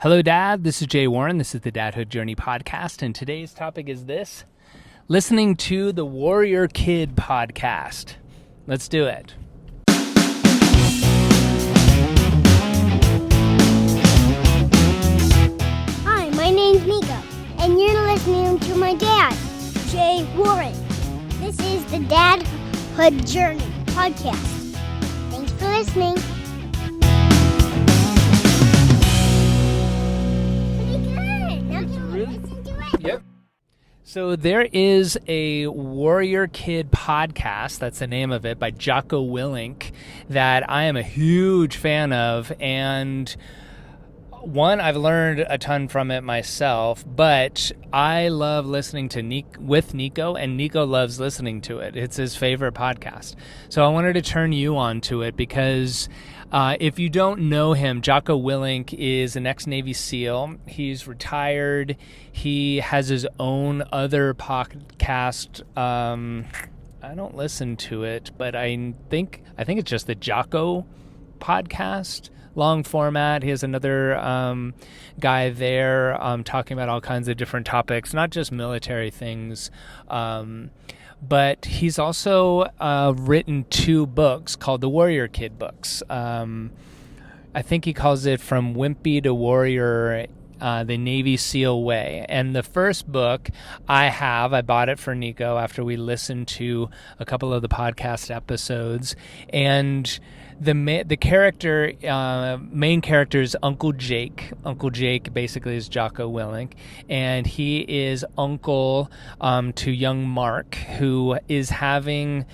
Hello, Dad. This is Jay Warren. This is the Dadhood Journey podcast, and today's topic is this: listening to the Warrior Kid podcast. Let's do it. Hi, my name's Nico, and you're listening to my dad, Jay Warren. This is the Dadhood Journey podcast. Thanks for listening. Yep. So there is a Warrior Kid podcast, that's the name of it, by Jocko Willink, that I am a huge fan of. And one, I've learned a ton from it myself, but I love listening to with Nico, and Nico loves listening to it. It's his favorite podcast. So I wanted to turn you on to it because if you don't know him, Jocko Willink is an ex-Navy SEAL. He's retired. He has his own other podcast. I don't listen to it, but I think it's just the Jocko podcast, long format. He has another guy there talking about all kinds of different topics, not just military things. But he's also written 2 books called the Warrior Kid books. I think he calls it From Wimpy to Warrior, the Navy SEAL Way. And the first book I bought it for Nico after we listened to a couple of the podcast episodes. And the main character is Uncle Jake. Uncle Jake basically is Jocko Willink, and he is uncle to young Mark, who is having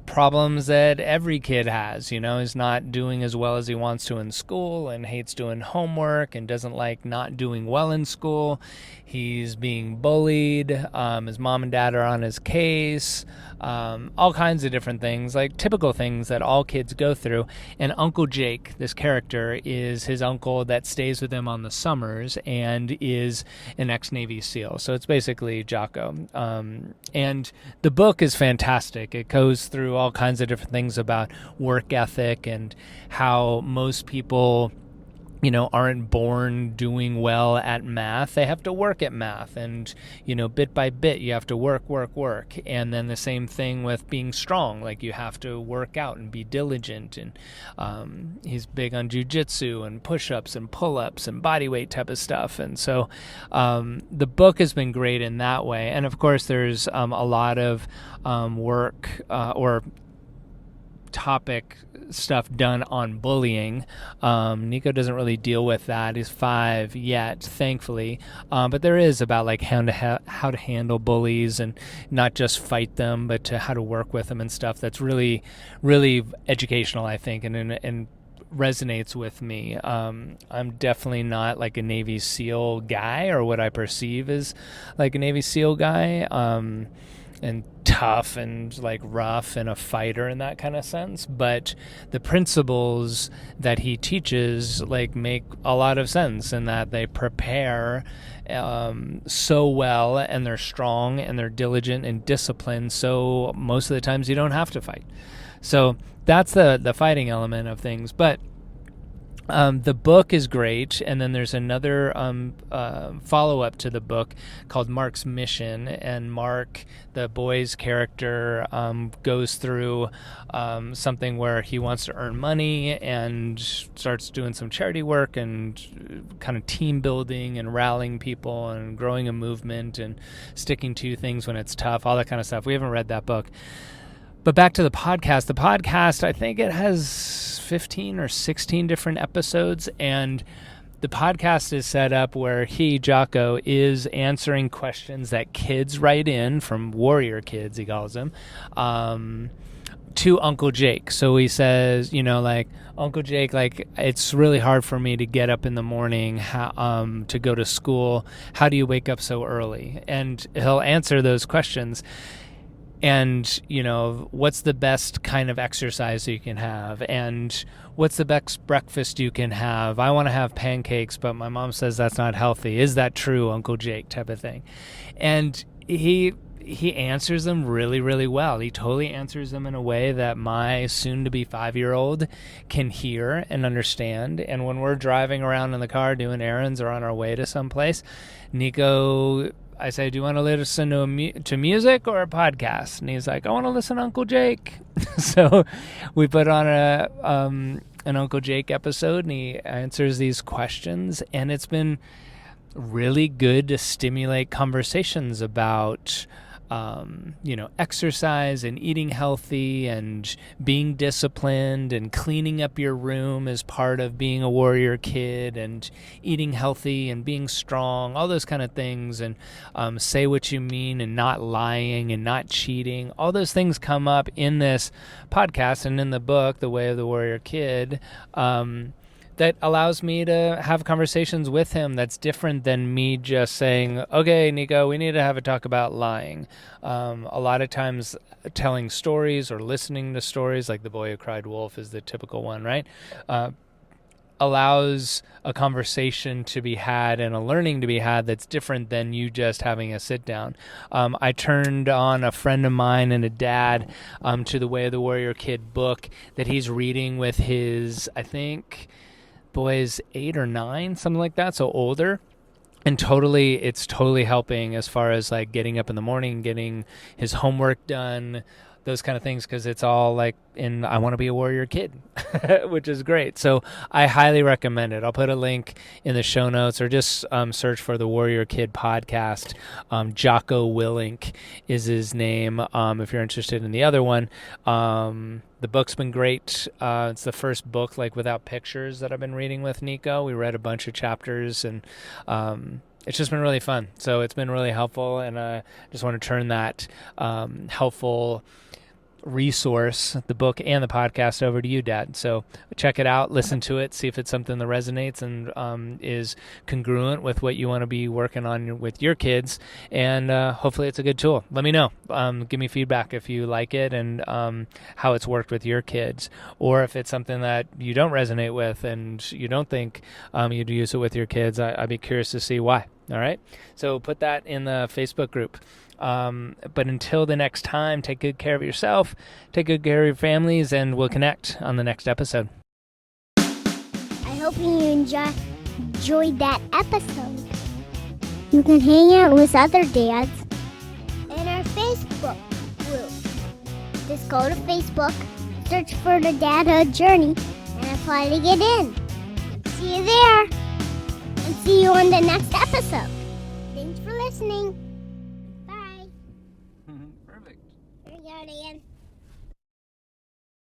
problems that every kid has. He's not doing as well as he wants to in school and hates doing homework and doesn't like not doing well in school. He's being bullied. His mom and dad are on his case. All kinds of different things, like typical things that all kids go through. And Uncle Jake, this character, is his uncle that stays with him on the summers and is an ex-Navy SEAL. So it's basically Jocko. And the book is fantastic. It goes through all kinds of different things about work ethic and how most people aren't born doing well at math. They have to work at math, and bit by bit you have to work. And then the same thing with being strong, like you have to work out and be diligent. And he's big on jujitsu and push-ups and pull-ups and body weight type of stuff. And so the book has been great in that way. And of course there's a lot of work or topic stuff done on bullying. Nico doesn't really deal with that. He's 5 yet, thankfully. But there is about like how to handle bullies and not just fight them, but to how to work with them and stuff. That's really, really educational, I think, and resonates with me. I'm definitely not like a Navy SEAL guy, or what I perceive as like a Navy SEAL guy. And tough and like rough and a fighter in that kind of sense, but the principles that he teaches like make a lot of sense in that they prepare so well, and they're strong and they're diligent and disciplined, so most of the times you don't have to fight. So that's the fighting element of things. But the book is great, and then there's another follow-up to the book called Mark's Mission, and Mark, the boy's character, goes through something where he wants to earn money and starts doing some charity work and kind of team building and rallying people and growing a movement and sticking to things when it's tough, all that kind of stuff. We haven't read that book. But back to the podcast. The podcast, I think it has 15 or 16 different episodes, and the podcast is set up where Jocko, is answering questions that kids write in from Warrior Kids, he calls them, to Uncle Jake. So he says, like, Uncle Jake, like, it's really hard for me to get up in the morning to go to school. How do you wake up so early? And he'll answer those questions. And, what's the best kind of exercise you can have? And what's the best breakfast you can have? I want to have pancakes, but my mom says that's not healthy. Is that true, Uncle Jake? Type of thing. And he he answers them really, really well. He totally answers them in a way that my soon-to-be 5-year-old can hear and understand. And when we're driving around in the car doing errands or on our way to someplace, Nico, I say, do you want to listen to music or a podcast? And he's like, I want to listen to Uncle Jake. So we put on an Uncle Jake episode, and he answers these questions, and it's been really good to stimulate conversations about exercise and eating healthy and being disciplined and cleaning up your room as part of being a warrior kid and eating healthy and being strong, all those kind of things, and say what you mean and not lying and not cheating. All those things come up in this podcast and in the book, The Way of the Warrior Kid, that allows me to have conversations with him that's different than me just saying, okay, Nico, we need to have a talk about lying. A lot of times telling stories or listening to stories, like The Boy Who Cried Wolf is the typical one, right? Allows a conversation to be had and a learning to be had that's different than you just having a sit down. I turned on a friend of mine and a dad to the Way of the Warrior Kid book that he's reading with his, I think, boys 8 or 9, something like that, so older. And it's totally helping as far as like getting up in the morning, getting his homework done, those kind of things, because it's all like in I want to be a warrior kid, which is great. So I highly recommend it. I'll put a link in the show notes, or just search for the Warrior Kid podcast. Jocko Willink is his name, if you're interested in the other one. The book's been great. It's the first book like without pictures that I've been reading with Nico. We read a bunch of chapters, and it's just been really fun. So it's been really helpful, and I just want to turn that helpful resource, the book and the podcast, over to you, Dad. So check it out, listen to it, see if it's something that resonates and is congruent with what you want to be working on with your kids, and hopefully it's a good tool. Let me know. Give me feedback if you like it and how it's worked with your kids, or if it's something that you don't resonate with and you don't think you'd use it with your kids. I'd be curious to see why. All right, so put that in the Facebook group. But until the next time, take good care of yourself, take good care of your families, and we'll connect on the next episode. I hope you enjoyed that episode. You can hang out with other dads in our Facebook group. Just go to Facebook, search for the Dadhood Journey, and apply to get in. See you there, and see you on the next episode. Thanks for listening.